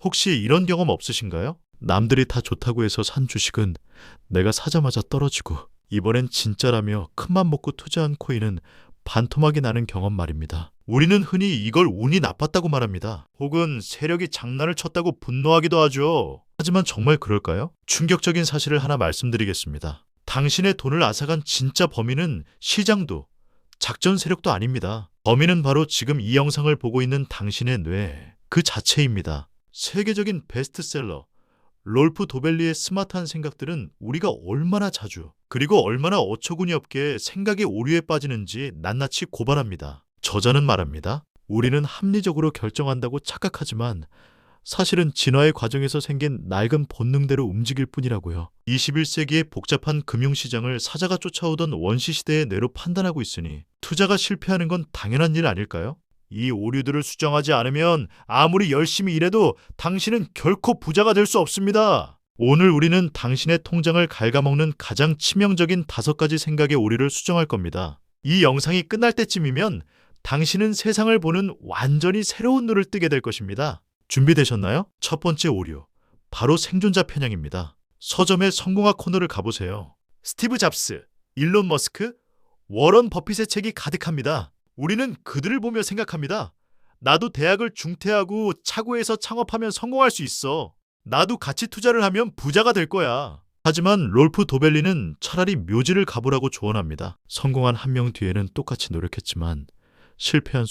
혹시 이런 경험 없으신가요? 남들이 다 좋다고 해서 산 주식은 내가 사자마자 떨어지고 이번엔 진짜라며 큰맘 먹고 투자한 코인은 반토막이 나는 경험 말입니다. 우리는 흔히 이걸 운이 나빴다고 말합니다. 혹은 세력이 장난을 쳤다고 분노하기도 하죠. 하지만 정말 그럴까요? 충격적인 사실을 하나 말씀드리겠습니다. 당신의 돈을 앗아간 진짜 범인은 시장도 작전 세력도 아닙니다. 범인은 바로 지금 이 영상을 보고 있는 당신의 뇌 그 자체입니다. 세계적인 베스트셀러 롤프 도벨리의 스마트한 생각들은 우리가 얼마나 자주 그리고 얼마나 어처구니 없게 생각의 오류에 빠지는지 낱낱이 고발합니다. 저자는 말합니다. 우리는 합리적으로 결정한다고 착각하지만 사실은 진화의 과정에서 생긴 낡은 본능대로 움직일 뿐이라고요. 21세기의 복잡한 금융시장을 사자가 쫓아오던 원시시대의 뇌로 판단하고 있으니 투자가 실패하는 건 당연한 일 아닐까요? 이 오류들을 수정하지 않으면 아무리 열심히 일해도 당신은 결코 부자가 될 수 없습니다. 오늘 우리는 당신의 통장을 갉아먹는 가장 치명적인 5가지 생각의 오류를 수정할 겁니다. 이 영상이 끝날 때쯤이면 당신은 세상을 보는 완전히 새로운 눈을 뜨게 될 것입니다. 준비되셨나요? 첫 번째 오류, 바로 생존자 편향입니다. 서점의 성공학 코너를 가보세요. 스티브 잡스, 일론 머스크, 워런 버핏의 책이 가득합니다. 우리는 그들을 보며 생각합니다. 나도 대학을 중퇴하고 차고에서 창업하면 성공할 수 있어. 나도 가치 투자를 하면 부자가 될 거야. 하지만 롤프 도벨리는 차라리 묘지를 가보라고 조언합니다. 성공한 한 명 뒤에는 똑같이 노력했지만 실패한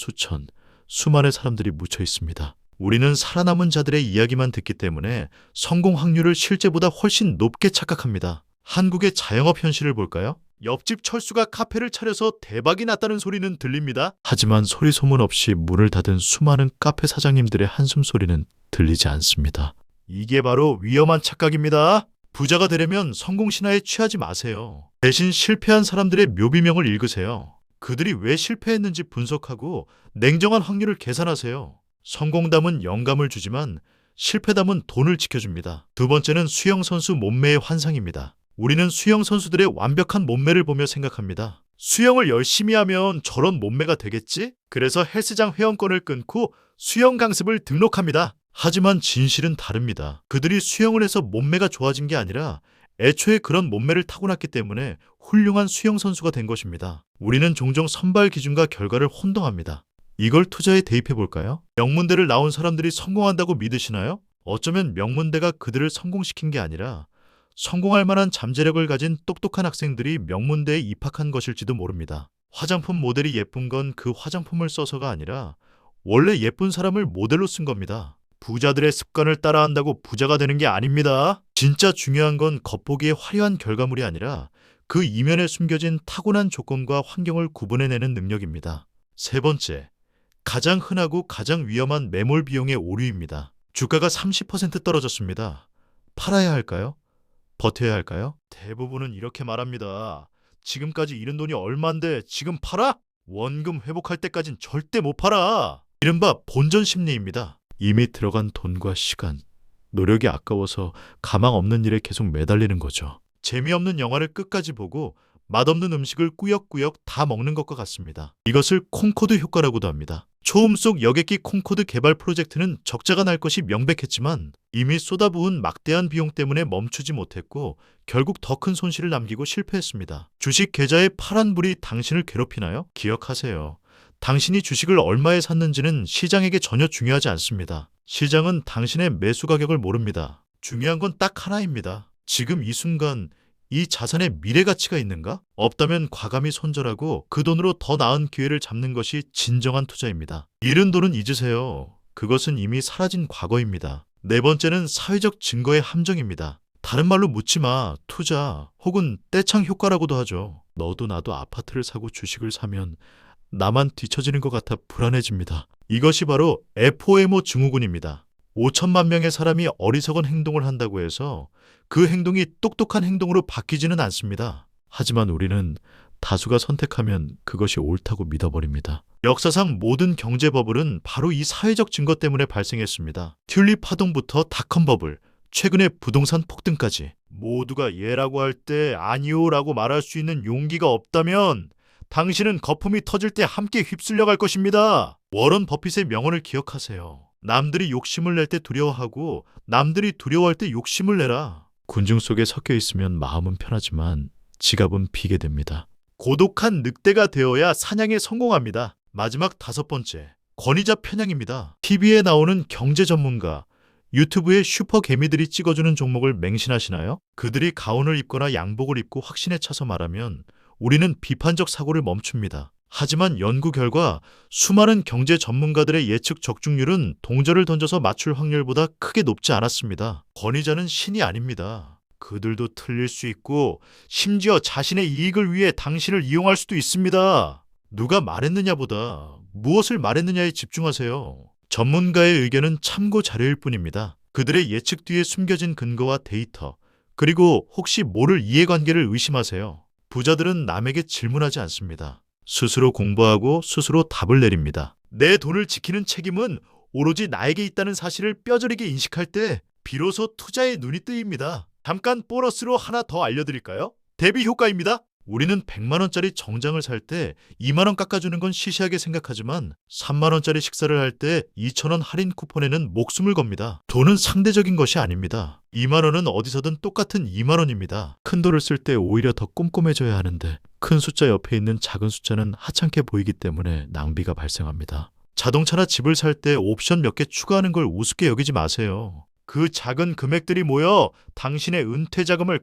수많은 사람들이 묻혀 있습니다. 우리는 살아남은 자들의 이야기만 듣기 때문에 성공 확률을 실제보다 훨씬 높게 착각합니다. 한국의 자영업 현실을 볼까요? 옆집 철수가 카페를 차려서 대박이 났다는 소리는 들립니다. 하지만 소리 소문 없이 문을 닫은 수많은 카페 사장님들의 한숨소리는 들리지 않습니다. 이게 바로 위험한 착각입니다. 부자가 되려면 성공 신화에 취하지 마세요. 대신 실패한 사람들의 묘비명을 읽으세요. 그들이 왜 실패했는지 분석하고 냉정한 확률을 계산하세요. 성공담은 영감을 주지만 실패담은 돈을 지켜줍니다. 두 번째는 수영선수 몸매의 환상입니다. 우리는 수영선수들의 완벽한 몸매를 보며 생각합니다. 수영을 열심히 하면 저런 몸매가 되겠지? 그래서 헬스장 회원권을 끊고 수영 강습을 등록합니다. 하지만 진실은 다릅니다. 그들이 수영을 해서 몸매가 좋아진 게 아니라 애초에 그런 몸매를 타고났기 때문에 훌륭한 수영선수가 된 것입니다. 우리는 종종 선발 기준과 결과를 혼동합니다. 이걸 투자에 대입해 볼까요? 명문대를 나온 사람들이 성공한다고 믿으시나요? 어쩌면 명문대가 그들을 성공시킨 게 아니라 성공할 만한 잠재력을 가진 똑똑한 학생들이 명문대에 입학한 것일지도 모릅니다. 화장품 모델이 예쁜 건 그 화장품을 써서가 아니라 원래 예쁜 사람을 모델로 쓴 겁니다. 부자들의 습관을 따라한다고 부자가 되는 게 아닙니다. 진짜 중요한 건 겉보기의 화려한 결과물이 아니라 그 이면에 숨겨진 타고난 조건과 환경을 구분해내는 능력입니다. 세 번째, 가장 흔하고 가장 위험한 매몰 비용의 오류입니다. 주가가 30% 떨어졌습니다. 팔아야 할까요? 버텨야 할까요? 대부분은 이렇게 말합니다. 지금까지 잃은 돈이 얼만데 지금 팔아? 원금 회복할 때까진 절대 못 팔아. 이른바 본전 심리입니다. 이미 들어간 돈과 시간, 노력이 아까워서 가망 없는 일에 계속 매달리는 거죠. 재미없는 영화를 끝까지 보고 맛없는 음식을 꾸역꾸역 다 먹는 것과 같습니다. 이것을 콩코드 효과라고도 합니다. 초음 속 여객기 콩코드 개발 프로젝트는 적자가 날 것이 명백했지만 이미 쏟아부은 막대한 비용 때문에 멈추지 못했고 결국 더 큰 손실을 남기고 실패했습니다. 주식 계좌의 파란 불이 당신을 괴롭히나요? 기억하세요. 당신이 주식을 얼마에 샀는지는 시장에게 전혀 중요하지 않습니다. 시장은 당신의 매수 가격을 모릅니다. 중요한 건 딱 하나입니다. 지금 이 순간 이 자산에 미래 가치가 있는가? 없다면 과감히 손절하고 그 돈으로 더 나은 기회를 잡는 것이 진정한 투자입니다. 잃은 돈은 잊으세요. 그것은 이미 사라진 과거입니다. 네 번째는 사회적 증거의 함정입니다. 다른 말로 묻지 마, 투자 혹은 떼창 효과라고도 하죠. 너도 나도 아파트를 사고 주식을 사면 나만 뒤처지는 것 같아 불안해집니다. 이것이 바로 FOMO 증후군입니다. 5천만 명의 사람이 어리석은 행동을 한다고 해서 그 행동이 똑똑한 행동으로 바뀌지는 않습니다. 하지만 우리는 다수가 선택하면 그것이 옳다고 믿어버립니다. 역사상 모든 경제 버블은 바로 이 사회적 증거 때문에 발생했습니다. 튤립 파동부터 닷컴 버블, 최근의 부동산 폭등까지 모두가 예라고 할 때 아니오라고 말할 수 있는 용기가 없다면 당신은 거품이 터질 때 함께 휩쓸려 갈 것입니다. 워런 버핏의 명언을 기억하세요. 남들이 욕심을 낼 때 두려워하고 남들이 두려워할 때 욕심을 내라. 군중 속에 섞여 있으면 마음은 편하지만 지갑은 비게 됩니다. 고독한 늑대가 되어야 사냥에 성공합니다. 마지막 5번째, 권위자 편향입니다. TV에 나오는 경제 전문가, 유튜브에 슈퍼 개미들이 찍어주는 종목을 맹신하시나요? 그들이 가운을 입거나 양복을 입고 확신에 차서 말하면 우리는 비판적 사고를 멈춥니다. 하지만 연구 결과 수많은 경제 전문가들의 예측 적중률은 동전을 던져서 맞출 확률보다 크게 높지 않았습니다. 권위자는 신이 아닙니다. 그들도 틀릴 수 있고 심지어 자신의 이익을 위해 당신을 이용할 수도 있습니다. 누가 말했느냐보다 무엇을 말했느냐에 집중하세요. 전문가의 의견은 참고 자료일 뿐입니다. 그들의 예측 뒤에 숨겨진 근거와 데이터, 그리고 혹시 모를 이해관계를 의심하세요. 부자들은 남에게 질문하지 않습니다. 스스로 공부하고 스스로 답을 내립니다. 내 돈을 지키는 책임은 오로지 나에게 있다는 사실을 뼈저리게 인식할 때 비로소 투자의 눈이 뜨입니다. 잠깐 보너스로 하나 더 알려드릴까요? 대비 효과입니다. 우리는 100만 원짜리 정장을 살 때 2만 원 깎아주는 건 시시하게 생각하지만 3만 원짜리 식사를 할 때 2천 원 할인 쿠폰에는 목숨을 겁니다. 돈은 상대적인 것이 아닙니다. 2만 원은 어디서든 똑같은 2만 원입니다. 큰 돈을 쓸 때 오히려 더 꼼꼼해져야 하는데 큰 숫자 옆에 있는 작은 숫자는 하찮게 보이기 때문에 낭비가 발생합니다. 자동차나 집을 살 때 옵션 몇 개 추가하는 걸 우습게 여기지 마세요. 그 작은 금액들이 모여 당신의 은퇴 자금을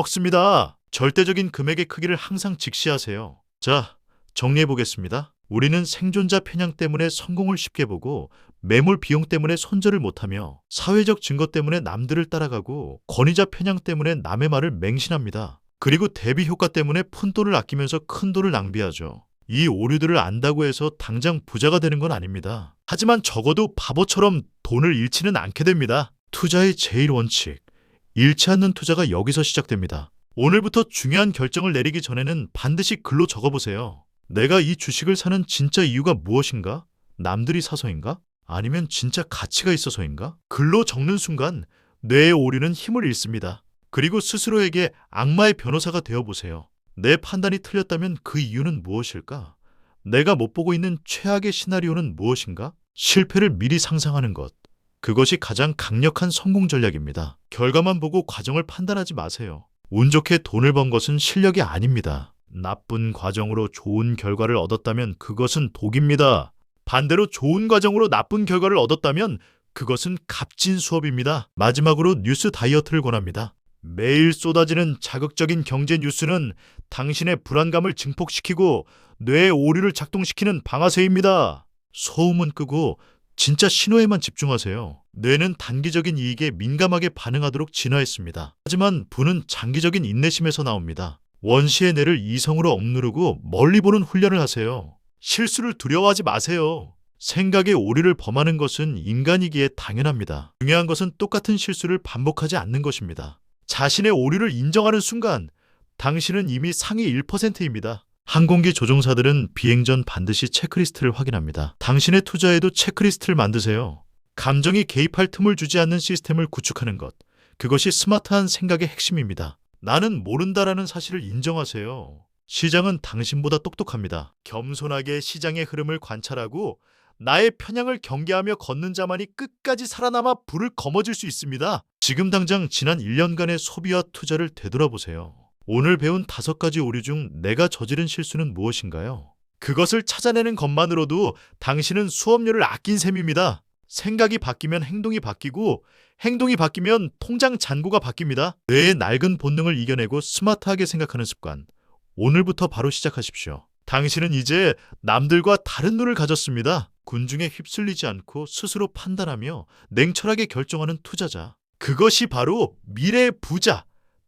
갉아먹습니다. 절대적인 금액의 크기를 항상 직시하세요. 자, 정리해 보겠습니다. 우리는 생존자 편향 때문에 성공을 쉽게 보고 매몰 비용 때문에 손절을 못하며 사회적 증거 때문에 남들을 따라가고 권위자 편향 때문에 남의 말을 맹신합니다. 그리고 대비 효과 때문에 푼돈을 아끼면서 큰 돈을 낭비하죠. 이 오류들을 안다고 해서 당장 부자가 되는 건 아닙니다. 하지만 적어도 바보처럼 돈을 잃지는 않게 됩니다. 투자의 제일 원칙, 잃지 않는 투자가 여기서 시작됩니다. 오늘부터 중요한 결정을 내리기 전에는 반드시 글로 적어보세요. 내가 이 주식을 사는 진짜 이유가 무엇인가? 남들이 사서인가? 아니면 진짜 가치가 있어서인가? 글로 적는 순간 뇌의 오류는 힘을 잃습니다. 그리고 스스로에게 악마의 변호사가 되어보세요. 내 판단이 틀렸다면 그 이유는 무엇일까? 내가 못 보고 있는 최악의 시나리오는 무엇인가? 실패를 미리 상상하는 것. 그것이 가장 강력한 성공 전략입니다. 결과만 보고 과정을 판단하지 마세요. 운 좋게 돈을 번 것은 실력이 아닙니다. 나쁜 과정으로 좋은 결과를 얻었다면 그것은 독입니다. 반대로 좋은 과정으로 나쁜 결과를 얻었다면 그것은 값진 수업입니다. 마지막으로 뉴스 다이어트를 권합니다. 매일 쏟아지는 자극적인 경제 뉴스는 당신의 불안감을 증폭시키고 뇌의 오류를 작동시키는 방아쇠입니다. 소음은 끄고 진짜 신호에만 집중하세요. 뇌는 단기적인 이익에 민감하게 반응하도록 진화했습니다. 하지만 부는 장기적인 인내심에서 나옵니다. 원시의 뇌를 이성으로 억누르고 멀리 보는 훈련을 하세요. 실수를 두려워하지 마세요. 생각의 오류를 범하는 것은 인간이기에 당연합니다. 중요한 것은 똑같은 실수를 반복하지 않는 것입니다. 자신의 오류를 인정하는 순간 당신은 이미 상위 1%입니다. 항공기 조종사들은 비행 전 반드시 체크리스트를 확인합니다. 당신의 투자에도 체크리스트를 만드세요. 감정이 개입할 틈을 주지 않는 시스템을 구축하는 것. 그것이 스마트한 생각의 핵심입니다. 나는 모른다라는 사실을 인정하세요. 시장은 당신보다 똑똑합니다. 겸손하게 시장의 흐름을 관찰하고 나의 편향을 경계하며 걷는 자만이 끝까지 살아남아 불을 거머쥘 수 있습니다. 지금 당장 지난 1년간의 소비와 투자를 되돌아보세요. 오늘 배운 5가지 오류 중 내가 저지른 실수는 무엇인가요? 그것을 찾아내는 것만으로도 당신은 수업료를 아낀 셈입니다. 생각이 바뀌면 행동이 바뀌고 행동이 바뀌면 통장 잔고가 바뀝니다. 뇌의 낡은 본능을 이겨내고 스마트하게 생각하는 습관. 오늘부터 바로 시작하십시오. 당신은 이제 남들과 다른 눈을 가졌습니다. 군중에 휩쓸리지 않고 스스로 판단하며 냉철하게 결정하는 투자자. 그것이 바로 미래의 부자.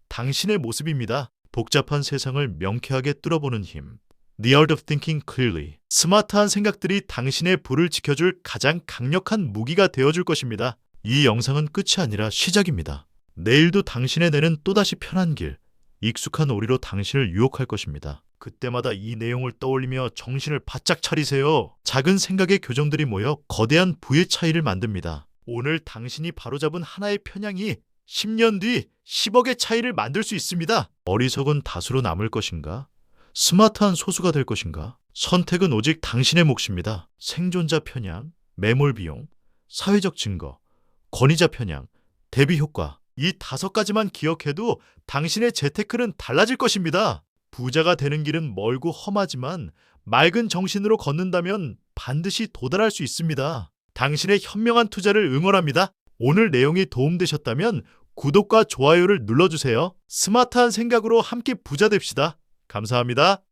당신의 모습입니다. 복잡한 세상을 명쾌하게 뚫어보는 힘. The Art of Thinking Clearly. 스마트한 생각들이 당신의 불을 지켜줄 가장 강력한 무기가 되어줄 것입니다. 이 영상은 끝이 아니라 시작입니다. 내일도 당신의 뇌는 또다시 편한 길, 익숙한 오리로 당신을 유혹할 것입니다. 그때마다 이 내용을 떠올리며 정신을 바짝 차리세요. 작은 생각의 교정들이 모여 거대한 부의 차이를 만듭니다. 오늘 당신이 바로잡은 하나의 편향이 10년 뒤 10억의 차이를 만들 수 있습니다. 어리석은 다수로 남을 것인가? 스마트한 소수가 될 것인가? 선택은 오직 당신의 몫입니다. 생존자 편향, 매몰 비용, 사회적 증거, 권위자 편향, 대비 효과. 이 5가지만 기억해도 당신의 재테크는 달라질 것입니다. 부자가 되는 길은 멀고 험하지만 맑은 정신으로 걷는다면 반드시 도달할 수 있습니다. 당신의 현명한 투자를 응원합니다. 오늘 내용이 도움되셨다면 구독과 좋아요를 눌러주세요. 스마트한 생각으로 함께 부자 됩시다. 감사합니다.